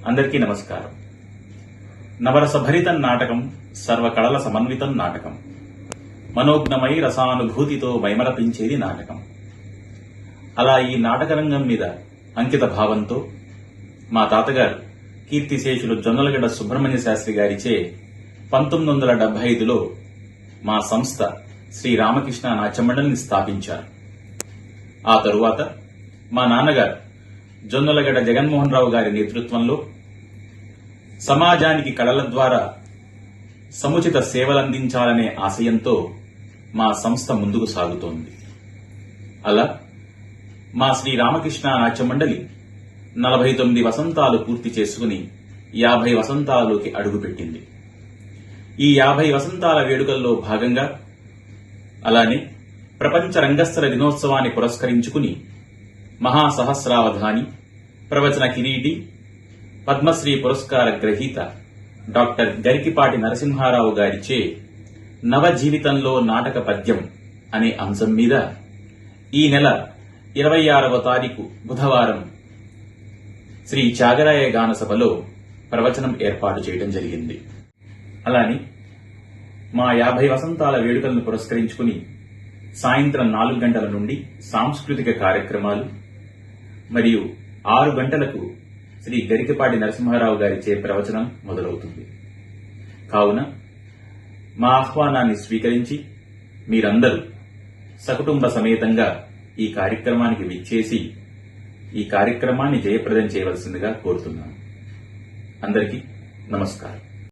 అందరికీ నమస్కారం. నవరసభరితం నాటకం, సర్వకళల సమన్వితం నాటకం, మనోజ్ఞమై రసానుభూతితో మైమరపించేది నాటకం. అలా ఈ నాటకరంగం మీద అంకిత భావంతో మా తాతగారు కీర్తిశేషులు జొన్నలగడ్డ సుబ్రహ్మణ్య శాస్త్రి గారిచే 1975లో మా సంస్థ శ్రీ రామకృష్ణ నాట్యమండలిని స్థాపించారు. ఆ తరువాత మా నాన్నగారు జొన్నలగడ్డ జగన్మోహన్ రావు గారి నేతృత్వంలో సమాజానికి కళల ద్వారా సముచిత సేవలందించాలనే ఆశయంతో మా సంస్థ ముందుకు సాగుతోంది. అలా మా శ్రీ రామకృష్ణ నాట్యమండలి 49 వసంతాలు పూర్తి చేసుకుని 50 వసంతాలలోకి అడుగుపెట్టింది. ఈ 50 వసంతాల వేడుకల్లో భాగంగా అలానే ప్రపంచ రంగస్థల దినోత్సవాన్ని పురస్కరించుకుని మహాసహస్రావధాని, ప్రవచన కిరీటి, పద్మశ్రీ పురస్కార గ్రహీత డాక్టర్ గరికిపాటి నరసింహారావు గారిచే నవజీవితంలో నాటక పద్యం అనే అంశం మీద ఈ నెల 26వ తారీఖు బుధవారం శ్రీ త్యాగరాయ గాన సభలో ప్రవచనం ఏర్పాటు చేయడం జరిగింది. అలానే మా 50 వసంతాల వేడుకలను పురస్కరించుకుని సాయంత్రం 4 గంటల నుండి సాంస్కృతిక కార్యక్రమాలు మరియు 6 గంటలకు శ్రీ గరికపాటి నరసింహారావు గారిచే ప్రవచనం మొదలవుతుంది. కావున మా ఆహ్వానాన్ని స్వీకరించి మీరందరూ సకుటుంబ సమేతంగా ఈ కార్యక్రమానికి విచ్చేసి ఈ కార్యక్రమాన్ని జయప్రదం చేయవలసిందిగా కోరుతున్నాను. అందరికీ నమస్కారం.